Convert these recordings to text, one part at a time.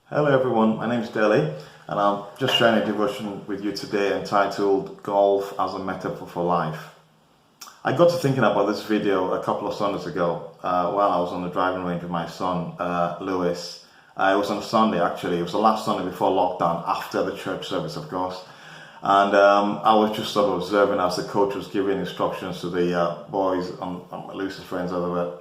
Hello everyone, my name is Deli and I'm just sharing a devotion with you today entitled Golf as a Metaphor for Life. I got to thinking about this video a couple of Sundays ago while I was on the driving range with my son, Lewis. It was on Sunday actually, it was the last Sunday before lockdown, after the church service of course. And I was just sort of observing as the coach was giving instructions to the boys, Lewis's friends that were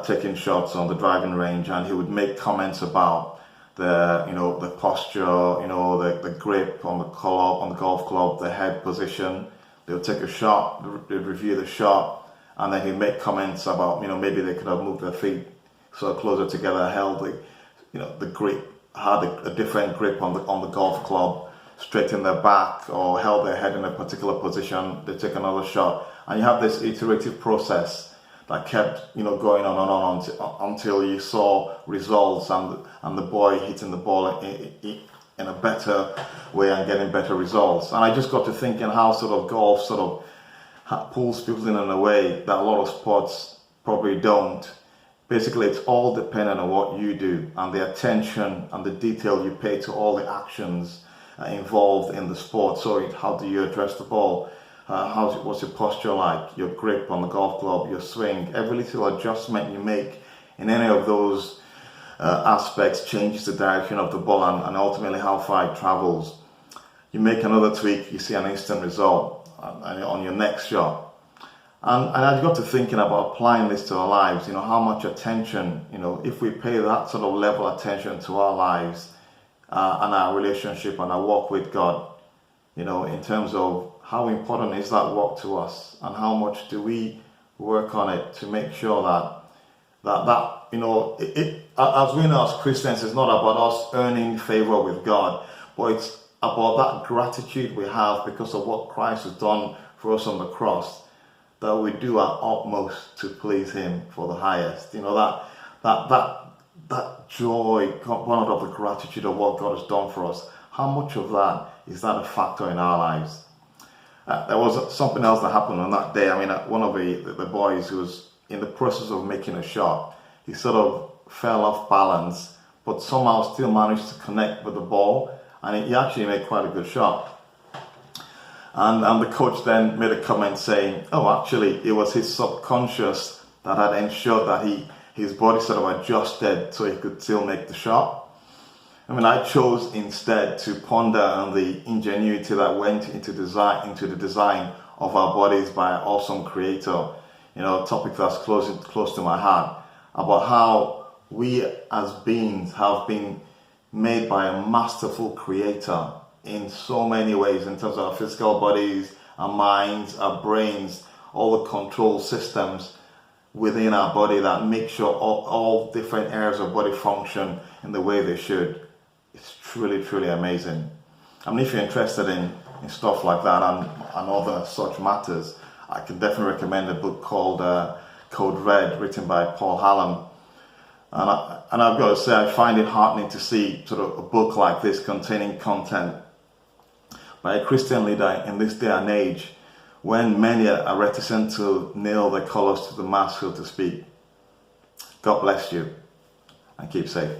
taking shots on the driving range, and he would make comments about the posture, the grip on the club, on the golf club, the head position. They'll take a shot, they'll review the shot, and then he'd make comments about, maybe they could have moved their feet so closer together, held the grip, had a different grip on the golf club, straightened their back, or held their head in a particular position. They take another shot, and you have this iterative process that kept going on until you saw results and the boy hitting the ball in a better way and getting better results. And I just got to thinking how sort of golf sort of pulls people in a way that a lot of sports probably don't. Basically, it's all dependent on what you do and the attention and the detail you pay to all the actions involved in the sport. So how do you address the ball? What's your posture like? Your grip on the golf club, your swing, every little adjustment you make in any of those aspects changes the direction of the ball and ultimately how far it travels. You make another tweak, you see an instant result on your next shot. And I got to thinking about applying this to our lives, how much attention, if we pay that sort of level of attention to our lives and our relationship and our walk with God, in terms of how important is that walk to us, and how much do we work on it to make sure that as we know as Christians, it's not about us earning favor with God, but it's about that gratitude we have because of what Christ has done for us on the cross, that we do our utmost to please Him for the highest. That joy, one of the gratitude of what God has done for us. How much of that is that a factor in our lives? There was something else that happened on that day. One of the boys who was in the process of making a shot, he sort of fell off balance, but somehow still managed to connect with the ball, and he actually made quite a good shot. And the coach then made a comment saying, actually, it was his subconscious that had ensured that his body sort of adjusted so he could still make the shot. I chose instead to ponder on the ingenuity that went into the design of our bodies by an awesome creator. A topic that's close to my heart, about how we as beings have been made by a masterful creator in so many ways, in terms of our physical bodies, our minds, our brains, all the control systems within our body that make sure all different areas of body function in the way they should. It's truly, truly amazing. If you're interested in stuff like that and other such matters, I can definitely recommend a book called Code Red, written by Paul Hallam. And I've got to say, I find it heartening to see sort of a book like this containing content by a Christian leader in this day and age, when many are reticent to nail their colors to the mast, so to speak. God bless you, and keep safe.